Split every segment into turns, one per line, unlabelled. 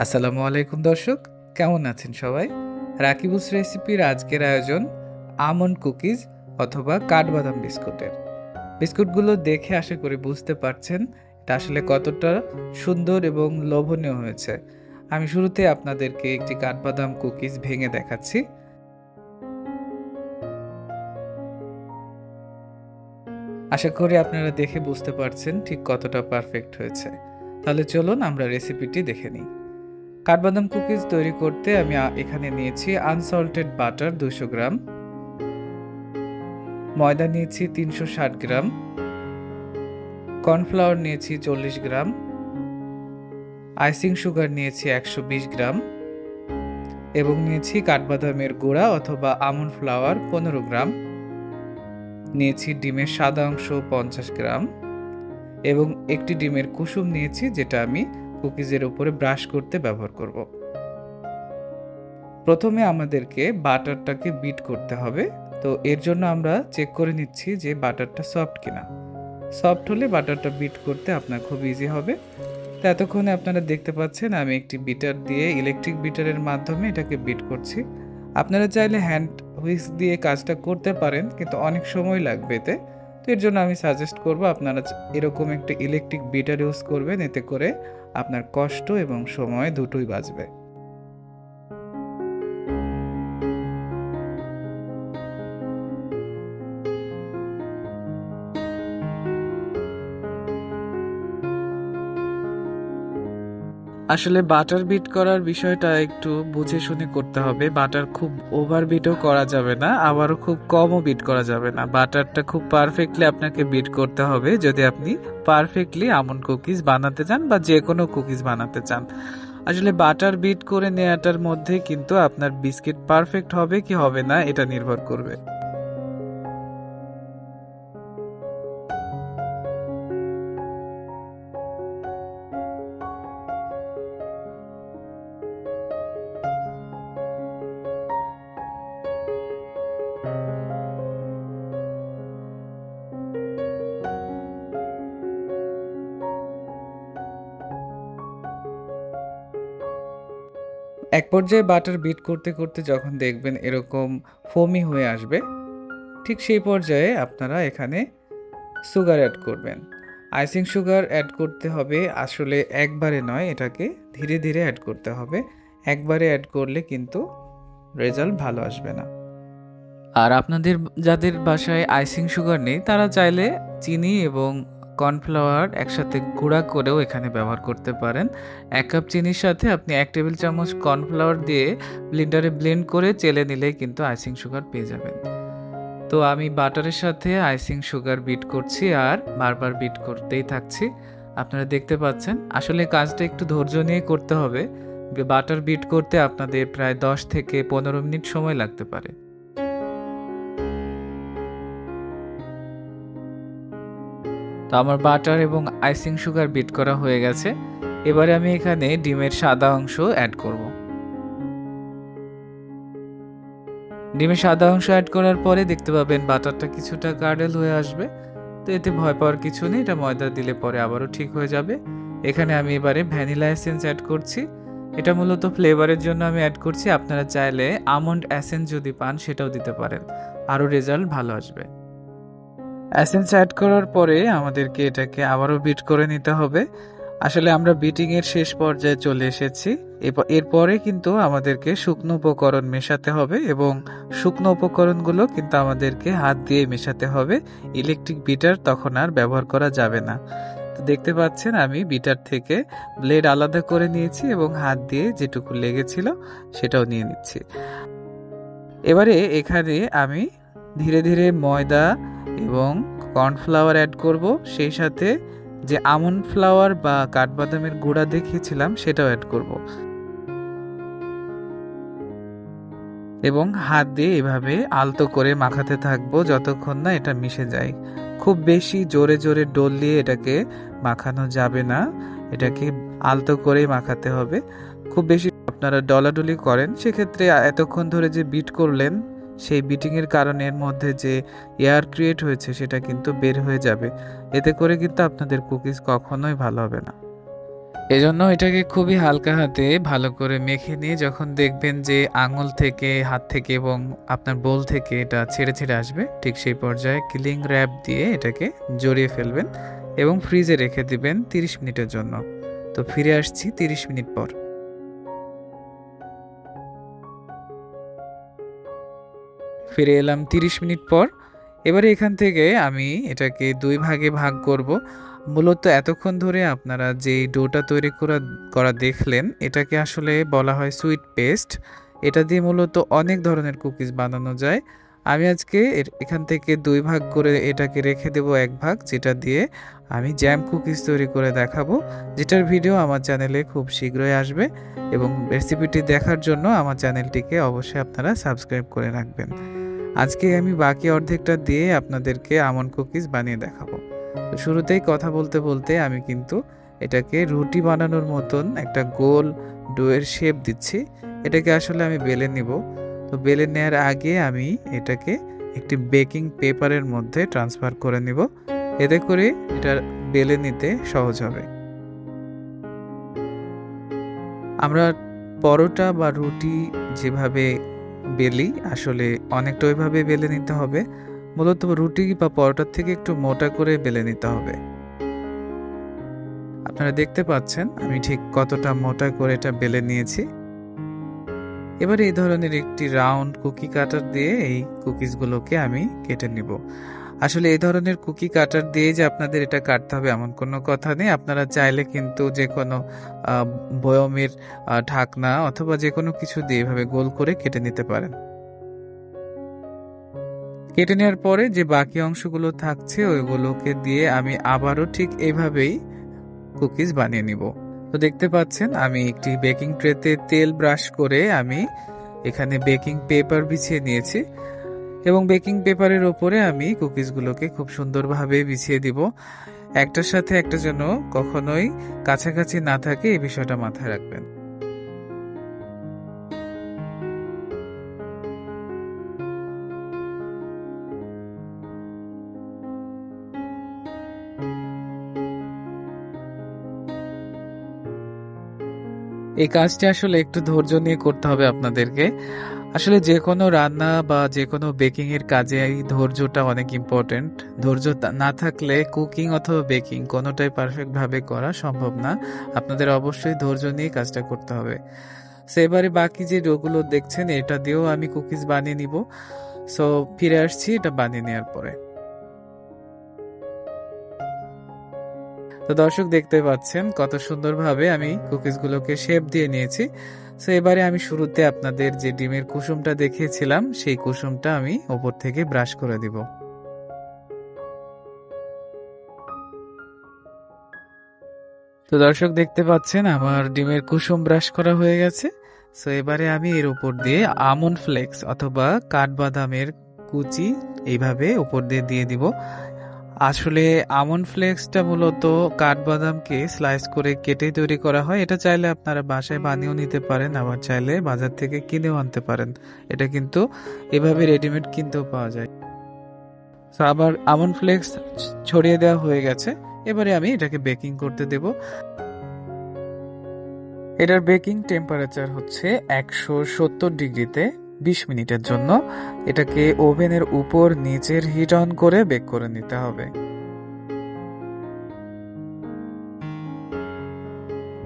আসসালামু আলাইকুম দর্শক, কেমন আছেন সবাই? রাকিবুস রেসিপির আজকের আয়োজন আমন্ড কুকিজ অথবা কাঠবাদাম বিস্কুটের। বিস্কুটগুলো দেখে আশা করি বুঝতে পারছেন এটা আসলে কতটা সুন্দর এবং লোভনীয় হয়েছে। আমি শুরুতে আপনাদেরকে একটি কাঠবাদাম কুকিজ ভেঙে দেখাচ্ছি। আশা করি আপনারা দেখে বুঝতে পারছেন ঠিক কতটা পারফেক্ট হয়েছে। তাহলে চলুন আমরা রেসিপিটি দেখে নিই। কাঠবাদাম কুকিজ তৈরি করতে আমি এখানে নিয়েছি আনসল্টেড বাটার 200 গ্রাম, ময়দা নিয়েছি 360 গ্রাম, কর্নফ্লাওয়ার নিয়েছি 40 গ্রাম, আইসিং সুগার নিয়েছি 120 গ্রাম এবং নিয়েছি কাঠবাদামের গুঁড়া অথবা আমন্ড ফ্লাওয়ার 15 গ্রাম, নিয়েছি ডিমের সাদা অংশ 50 গ্রাম এবং একটি ডিমের কুসুম নিয়েছি, যেটা আমি কুকিজের উপরে ব্রাশ করতে ব্যবহার করব। প্রথমে আমাদেরকে বাটারটাকে বিট করতে হবে। তো এর জন্য আমরা চেক করে নিচ্ছি যে বাটারটা সফট কিনা। সফট হলে বাটারটা বিট করতে আপনার খুব ইজি হবে। তো এতক্ষণে আপনারা দেখতে পাচ্ছেন আমি একটি বিটার দিয়ে ইলেকট্রিক বিটারের মাধ্যমে এটাকে বিট করছি। আপনারা চাইলে হ্যান্ড হুইস্ক দিয়ে কাজটা করতে পারেন, কিন্তু অনেক সময় লাগবে এতে। তো এর জন্য আমি সাজেস্ট করব আপনারা এরকম একটা ইলেকট্রিক বিটার ইউজ করবেন, এতে করে আপনার কষ্ট এবং সময় দুটোই বাঁচবে। আসলে বাটার বিট করার বিষয়টা একটু বুঝে শুনে করতে হবে। বাটার খুব ওভার বিটও করা যাবে না, আবারও খুব কমও বিট করা যাবে না। বাটারটা খুব পারফেক্টলি আপনাকে বিট করতে হবে যদি আপনি পারফেক্টলি আমন্ড কুকিজ বানাতে চান বা যে কোনো কুকিজ বানাতে চান। আসলে বাটার বিট করে নেওয়াটার মধ্যে কিন্তু আপনার বিস্কিট পারফেক্ট হবে কি হবে না এটা নির্ভর করবে। এক পর্যায়ে বাটার বিট করতে করতে যখন দেখবেন এরকম ফোমি হয়ে আসবে, ঠিক সেই পর্যায়ে আপনারা এখানে সুগার অ্যাড করবেন। আইসিং সুগার অ্যাড করতে হবে, আসলে একবারে নয়, এটাকে ধীরে ধীরে অ্যাড করতে হবে। একবারে অ্যাড করলে কিন্তু রেজাল্ট ভালো আসবে না। আর আপনাদের যাদের বাসায় আইসিং সুগার নেই তারা চাইলে চিনি এবং কর্নফ্লাওয়ার একসাথে গুঁড়া করেও এখানে ব্যবহার করতে পারেন। 1 কাপ চিনির সাথে আপনি 1 টেবিল চামচ কর্নফ্লাওয়ার দিয়ে ব্লেন্ডারে ব্লেন্ড করে চেলে নিলেই কিন্তু আইসিং সুগার পেয়ে যাবেন। তো আমি বাটারের সাথে আইসিং সুগার বিট করছি আর বারবার বিট করতেই থাকছি। আপনারা দেখতে পাচ্ছেন আসলে কাজটা একটু ধৈর্য নিয়ে করতে হবে। বাটার বিট করতে আপনাদের প্রায় 10 থেকে 15 মিনিট সময় লাগতে পারে। তো আমার বাটার এবং আইসিং সুগার বিট করা হয়ে গেছে। এবারে আমি এখানে ডিমের সাদা অংশ অ্যাড করব। ডিমের সাদা অংশ অ্যাড করার পরে দেখতে পাবেন বাটারটা কিছুটা গার্ডেল হয়ে আসবে। তো এতে ভয় পাওয়ার কিছু নেই, এটা ময়দা দিলে পরে আবারও ঠিক হয়ে যাবে। এখানে আমি এবারে ভ্যানিলা এসেন্স অ্যাড করছি। এটা মূলত ফ্লেভারের জন্য আমি অ্যাড করছি। আপনারা চাইলে আমন্ড এসেন্স যদি পান সেটাও দিতে পারেন, আরও রেজাল্ট ভালো আসবে। এসেন্স অ্যাড করার পরে আমাদেরকে এটাকে আবারও বিট করে নিতে হবে। আসলে আমরা বিটিং এর শেষ পর্যায়ে চলে এসেছি। এরপরে কিন্তু আমাদেরকে শুকনো উপকরণ মেশাতে হবে এবং শুকনো উপকরণগুলো কিন্তু আমাদেরকে হাত দিয়ে মেশাতে হবে। ইলেকট্রিক বিটার তখন আর ব্যবহার করা যাবে না। তো দেখতে পাচ্ছেন আমি বিটার থেকে ব্লেড আলাদা করে নিয়েছি এবং হাত দিয়ে যেটুকু লেগেছিল সেটাও নিয়ে নিচ্ছি। এবারে এখানে আমি ধীরে ধীরে ময়দা এবং কর্নফ্লাওয়ার অ্যাড করব, সেই সাথে যে আমন্ড ফ্লাওয়ার বা কাঠবাদামের গুঁড়া দেখিয়েছিলাম সেটাও অ্যাড করব এবং হাত দিয়ে এভাবে আলতো করে মাখাতে থাকবো যতক্ষণ না এটা মিশে যায়। খুব বেশি জোরে জোরে ডললিয়ে এটাকে মাখানো যাবে না, এটাকে আলতো করেই মাখাতে হবে। খুব বেশি আপনারা ডলাডলি করেন সেক্ষেত্রে এতক্ষণ ধরে যে বিট করলেন সেই বিটিংয়ের কারণে এর মধ্যে যে এয়ার ক্রিয়েট হয়েছে সেটা কিন্তু বের হয়ে যাবে। এতে করে কিন্তু আপনাদের কুকিজ কখনোই ভালো হবে না। এজন্য এটাকে খুবই হালকা হাতে ভালো করে মেখে নিয়ে যখন দেখবেন যে আঙুল থেকে, হাত থেকে এবং আপনার বোল থেকে এটা ছেড়ে ছেড়ে আসবে, ঠিক সেই পর্যায়ে ক্লিং র্যাপ দিয়ে এটাকে জড়িয়ে ফেলবেন এবং ফ্রিজে রেখে দিবেন 30 মিনিটের জন্য। তো ফিরে আসছি 30 মিনিট পর। ফিরে এলাম 30 মিনিট পর। এবারে এখান থেকে আমি এটাকে 2 ভাগে ভাগ করব। মূলত এতক্ষণ ধরে আপনারা যে ডোটা তৈরি করা দেখলেন, এটাকে আসলে বলা হয় সুইট পেস্ট। এটা দিয়ে মূলত অনেক ধরনের কুকিজ বানানো যায়। আমি আজকে এখান থেকে 2 ভাগ করে এটাকে রেখে দেব 1 ভাগ, যেটা দিয়ে আমি জ্যাম কুকিজ তৈরি করে দেখাবো, যেটার ভিডিও আমার চ্যানেলে খুব শীঘ্রই আসবে। এবং রেসিপিটি দেখার জন্য আমার চ্যানেলটিকে অবশ্যই আপনারা সাবস্ক্রাইব করে রাখবেন। আজকে আমি বাকি অর্ধেকটা দিয়ে আপনাদেরকে আমন্ড কুকিজ বানিয়ে দেখাবো। তো শুরুতেই কথা বলতে বলতে আমি কিন্তু এটাকে রুটি বানানোর মতন একটা গোল ডোয়ের শেপ দিচ্ছি। এটাকে আসলে আমি বেলে নিব। তো বেলে নেওয়ার আগে আমি এটাকে একটি বেকিং পেপারের মধ্যে ট্রান্সফার করে নিব, এতে করে এটা বেলে নিতে সহজ হবে। আমরা পরোটা বা রুটি যেভাবে বেলি, আসলে অনেকটা ওইভাবে বেলে নিতে হবে। মূলত রুটি বা পরোটার থেকে একটু মোটা করে বেলে নিতে হবে। আপনারা দেখতে পাচ্ছেন আমি ঠিক কতটা মোটা করে এটা বেলে নিয়েছি। এবার এই ধরনের একটি রাউন্ড কুকি কাটার দিয়ে এই কুকিজগুলোকে আমি কেটে নিব। আসলে এই ধরনের কুকি কাটার দিয়ে যে আপনাদের এটা কাটতে হবে এমন কোনো কথা নেই। আপনারা চাইলে কিন্তু যে কোনো বয়মের ঢাকনা অথবা যে কোনো কিছু দিয়ে এভাবে গোল করে কেটে নিতে পারেন। কেটে নেওয়ার পরে যে বাকি অংশগুলো থাকছে ওইগুলোকে দিয়ে আমি আবারও ঠিক এইভাবেই কুকিজ বানিয়ে নিব। তো দেখতে পাচ্ছেন আমি একটি বেকিং ট্রেতে তেল ব্রাশ করে আমি এখানে বেকিং পেপার বিছিয়ে নিয়েছি এবং বেকিং পেপারের ওপরে আমি কুকিজগুলোকে খুব সুন্দরভাবে বিছিয়ে দিব। একটার সাথে একটা যেন কখনোই কাছাকাছি না থাকে, এই বিষয়টা মাথায় রাখবেন। এই কাজটি আসলে একটু ধৈর্য নিয়ে করতে হবে আপনাদেরকে। আসলে যে কোনো রান্না বা যে কোনো বেকিং এর কাজে এই ধৈর্যটা অনেক ইম্পর্টেন্ট। ধৈর্য না থাকলে কুকিং অথবা বেকিং কোনোটাই পারফেক্ট ভাবে করা সম্ভব না। আপনাদের অবশ্যই ধৈর্য নিয়ে কাজটা করতে হবে। সো এবারে বাকি যে ডোগুলো দেখছেন এটা দিয়েও আমি কুকিজ বানিয়ে নিব। সো ফিরে আসছি এটা বানিয়ে নেওয়ার পরে। তো দর্শক দেখতে পাচ্ছেন কত সুন্দরভাবে আমি কুকিজগুলোকে শেপ দিয়ে নিয়েছি। সো এবারে আমি শুরুতে আপনাদের যে ডিমের কুসুমটা দেখিয়েছিলাম সেই কুসুমটা আমি উপর থেকে ব্রাশ করে দিব। তো দর্শক দেখতে পাচ্ছেন আমার ডিমের কুসুম ব্রাশ করা হয়ে গেছে। সো এবারে আমি এর উপর দিয়ে আমন্ড ফ্লেক্স অথবা কাঠবাদামের কুচি এইভাবে উপর দিয়ে দিয়ে দিব। আসলে আমন্ড ফ্লেক্সটা মূলত কাঠবাদামকে স্লাইস করে কেটে তৈরি করা হয়। এটা চাইলে আপনারা বাসায় বানিয়েও নিতে পারেন, আবার চাইলে বাজার থেকে কিনেও আনতে পারেন। এটা কিন্তু এভাবে রেডিমেড কিনতেও পাওয়া যায়। তো আবার আমন্ড ফ্লেক্স ছড়িয়ে দেওয়া হয়ে গেছে। এবারে আমি এটাকে বেকিং করতে দেব। এটার বেকিং টেম্পারেচার হচ্ছে 170 ডিগ্রিতে 20 মিনিটের জন্য। এটাকে ওভেনের উপর নিচের হিট অন করে বেক করে নিতে হবে।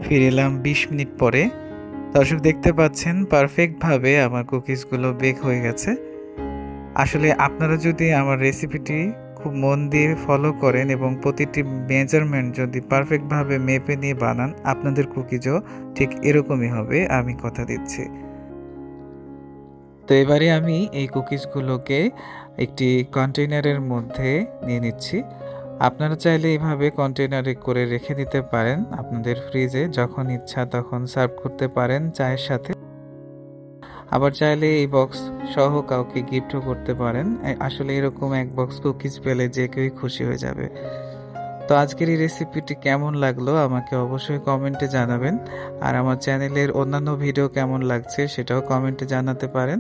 ফিরে এলাম 20 মিনিট পরে। দর্শক দেখতে পাচ্ছেন পারফেক্টভাবে আমার কুকিজগুলো বেক হয়ে গেছে। আসলে আপনারা যদি আমার রেসিপিটি খুব মন দিয়ে ফলো করেন এবং প্রতিটি মেজারমেন্ট যদি পারফেক্টভাবে মেপে নিয়ে বানান, আপনাদের কুকিজও ঠিক এরকমই হবে, আমি কথা দিচ্ছি। তো এবারে আমি এই কুকিজগুলোকে একটি কন্টেইনারের মধ্যে নিয়ে নিচ্ছি। আপনারা চাইলে এইভাবে কন্টেইনারে করে রেখে দিতে পারেন আপনাদের ফ্রিজে, যখন ইচ্ছা তখন সার্ভ করতে পারেন চায়ের সাথে। আবার চাইলে এই বক্স সহ কাউকে গিফটও করতে পারেন। আসলে এরকম এক বক্স কুকিজ পেলে যে কেউই খুশি হয়ে যাবে। তো আজকের এই রেসিপিটি কেমন লাগলো আমাকে অবশ্যই কমেন্টে জানাবেন। আর আমার চ্যানেলের অন্যান্য ভিডিও কেমন লাগছে সেটাও কমেন্টে জানাতে পারেন।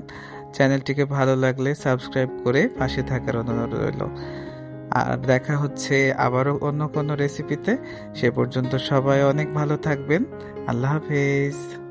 চ্যানেলটিকে ভালো লাগলে সাবস্ক্রাইব করে পাশে থাকার অনুরোধ রইল। আর দেখা হচ্ছে আবারও অন্য কোনো রেসিপিতে। সে পর্যন্ত সবাই অনেক ভালো থাকবেন। আল্লাহ হাফেজ।